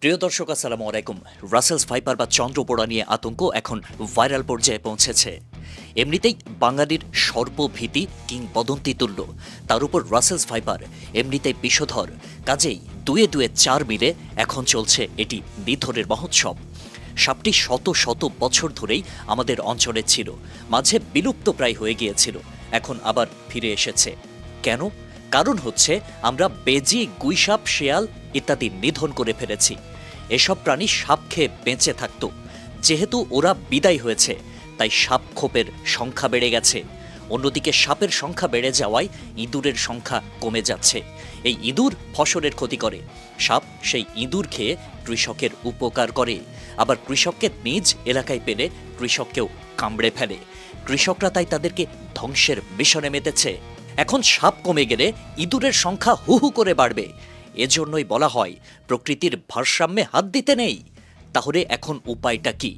প্রিয় দর্শক আসসালামু আলাইকুম। রাসেলস ভাইপার বা চন্দ্রপোড়া নিয়ে আতঙ্ক এখন ভাইরাল পর্যায়ে পৌঁছেছে। এমনিতেই বাঙালির সর্বভীতি কিংবদন্তি তুল্য, তার উপর রাসেলস ভাইপার এমনিতেই বিষধর, কাজেই দুয়ে দুয়ে চার মিলে এখন চলছে এটি নিধনের মহোৎসব। সাপটি শত শত বছর ধরেই আমাদের অঞ্চলে ছিল, মাঝে বিলুপ্ত প্রায় হয়ে গিয়েছিল, এখন আবার ফিরে এসেছে। কেন? কারণ হচ্ছে আমরা বেজি, গুইসাপ, শেয়াল ইত্যাদি নিধন করে ফেলেছি। এসব প্রাণী সাপ খেয়ে বেঁচে থাকত, যেহেতু ওরা বিদায় হয়েছে তাই সাপ খোপের সংখ্যা বেড়ে গেছে। অন্যদিকে সাপের সংখ্যা বেড়ে যাওয়ায় ইঁদুরের সংখ্যা কমে যাচ্ছে। এই ইঁদুর ফসলের ক্ষতি করে, সাপ সেই ইঁদুর খেয়ে কৃষকের উপকার করে, আবার কৃষককে নিজ এলাকায় পেলে কৃষককেও কামড়ে ফেলে। কৃষকরা তাই তাদেরকে ধ্বংসের মিশনে মেতেছে। এখন সাপ কমে গেলে ইঁদুরের সংখ্যা হু হু করে বাড়বে। এজন্যই বলা হয় প্রকৃতির ভারসাম্যে হাত দিতে নেই। তাহলে এখন উপায়টা কি?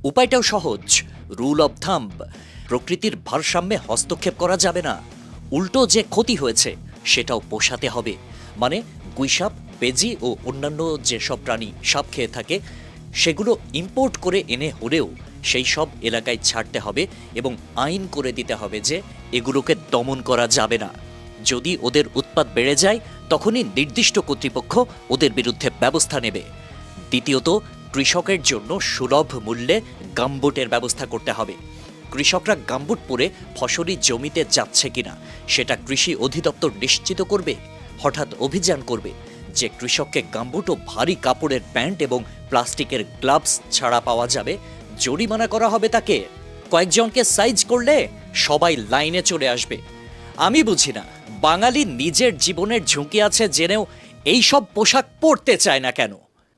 উপায়টাও সহজ, রুল অব থাম্ব। প্রকৃতির ভারসাম্যে হস্তক্ষেপ করা যাবে না, উল্টো যে ক্ষতি হয়েছে সেটাও পোষাতে হবে। মানে গুইসাপ, বেজি ও অন্যান্য যেসব প্রাণী সাপ খেয়ে থাকে সেগুলো ইম্পোর্ট করে এনে হলেও সেই সব এলাকায় ছাড়তে হবে এবং আইন করে দিতে হবে যে এগুলোকে দমন করা যাবে না। যদি ওদের উৎপাত বেড়ে যায় তখনই নির্দিষ্ট কর্তৃপক্ষ ওদের বিরুদ্ধে ব্যবস্থা নেবে। দ্বিতীয়ত, কৃষকের জন্য সুলভ মূল্যে গামবুটের ব্যবস্থা করতে হবে। কৃষকরা গামবুট পরে ফসলি জমিতে যাচ্ছে কিনা সেটা কৃষি অধিদপ্তর নিশ্চিত করবে। হঠাৎ অভিযান করবে যে কৃষককে গামবুট ও ভারী কাপড়ের প্যান্ট এবং প্লাস্টিকের গ্লাভস ছাড়া পাওয়া যাবে, জরিমানা করা হবে তাকে। কয়েকজনকে সাইজ করলে সবাই লাইনে চলে আসবে। আমি বুঝি না বাঙালি নিজের জীবনের ঝুঁকি আছে জেনেও এই সব পোশাক পরতে চায় না কেন।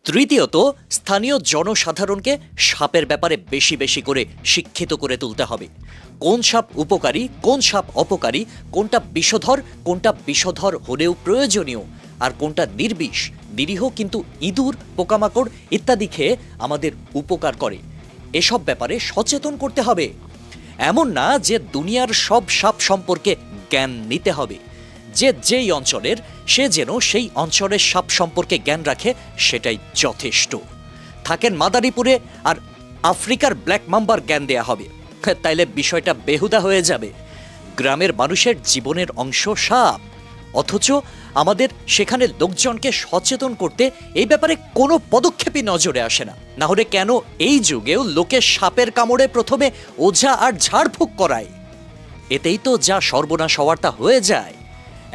তৃতীয়ত, স্থানীয় জনসাধারণকে সাপের ব্যাপারে বেশি বেশি করে শিক্ষিত করে তুলতে হবে। কোন সাপ উপকারী, কোন সাপ অপকারী, কোনটা বিষধর, কোনটা বিষধর হলেও প্রয়োজনীয়, আর কোনটা নির্বিষ, নিরীহ কিন্তু ইঁদুর, পোকামাকড় ইত্যাদি খেয়ে আমাদের উপকার করে, এসব ব্যাপারে সচেতন করতে হবে। এমন না যে দুনিয়ার সব সাপ সম্পর্কে জ্ঞান নিতে হবে। যে যেই অঞ্চলের সে যেন সেই অঞ্চলের সাপ সম্পর্কে জ্ঞান রাখে, সেটাই যথেষ্ট। থাকেন মাদারীপুরে আর আফ্রিকার ব্ল্যাক মাম্বার জ্ঞান দেয়া হবে, তাইলে বিষয়টা বেহুদা হয়ে যাবে। গ্রামের মানুষের জীবনের অংশ সাপ, অথচ আমাদের সেখানে লোকজনকে সচেতন করতে এই ব্যাপারে কোনো পদক্ষেপই নজরে আসে না। না হলে কেন এই যুগেও লোকে সাপের কামড়ে প্রথমে ওঝা আর ঝাড়ফুঁক করায়? এতেই তো যা সর্বনাশ হওয়ার তা হয়ে যায়।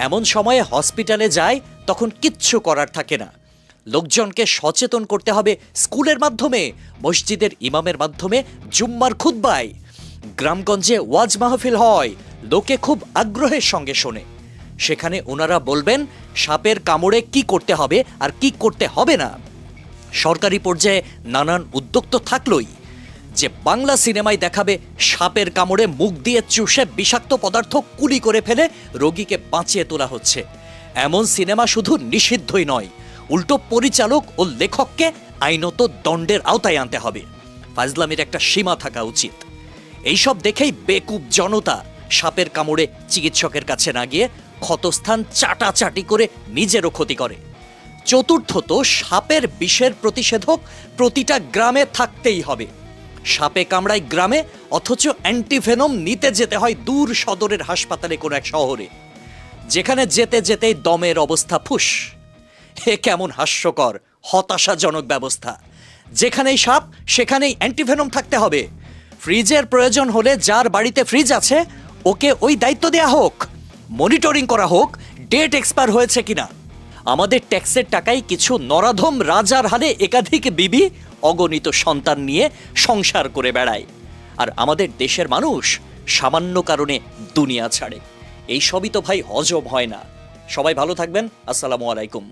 এমন সময়ে হসপিটালে যায় তখন কিচ্ছু করার থাকে না। লোকজনকে সচেতন করতে হবে স্কুলের মাধ্যমে, মসজিদের ইমামের মাধ্যমে, জুম্মার খুতবায়। গ্রামগঞ্জে ওয়াজ মাহফিল হয়, লোকে খুব আগ্রহের সঙ্গে শোনে। সেখানে ওনারা বলবেন সাপের কামড়ে কি করতে হবে আর কি করতে হবে না। সরকারি পর্যায়ে নানান উদ্যোগ তো থাকলই, যে বাংলা সিনেমায় দেখাবে সাপের কামড়ে মুখ দিয়ে চুষে বিষাক্ত পদার্থ কুলি করে ফেলে রোগীকে বাঁচিয়ে তোলা হচ্ছে। এমন সিনেমা শুধু নিষিদ্ধই নয়, উল্টো পরিচালক ও লেখককে আইনত দণ্ডের আওতায় আনতে হবে। ফাজলামির একটা সীমা থাকা উচিত। এইসব দেখেই বেকুব জনতা সাপের কামড়ে চিকিৎসকের কাছে না গিয়ে ক্ষতস্থান চাটাচাটি করে নিজেরও ক্ষতি করে। চতুর্থত, সাপের বিষের প্রতিষেধক প্রতিটা গ্রামে থাকতেই হবে। সাপে কামড়ায় গ্রামে, অথচ অ্যান্টিভেনম নিতে যেতে হয় দূর সদরের হাসপাতালে কোনো এক শহরে, যেখানে যেতে যেতেই দমের অবস্থা ফুস। হে কেমন হাস্যকর, হতাশাজনক ব্যবস্থা। যেখানেই সাপ সেখানেই অ্যান্টিভেনম থাকতে হবে। ফ্রিজের প্রয়োজন হলে যার বাড়িতে ফ্রিজ আছে ওকে ওই দায়িত্ব দেয়া হোক, মনিটরিং করা হোক ডেট এক্সপায়ার হয়েছে কিনা। আমাদের ট্যাক্সের টাকায় কিছু নরাধম রাজার হালে একাধিক বিবি অগণিত সন্তান নিয়ে সংসার করে বেড়ায়, আর আমাদের দেশের মানুষ সামান্য কারণে দুনিয়া ছাড়ে। এই সবই তো ভাই হজম হয় না। সবাই ভালো থাকবেন। আসসালামু আলাইকুম।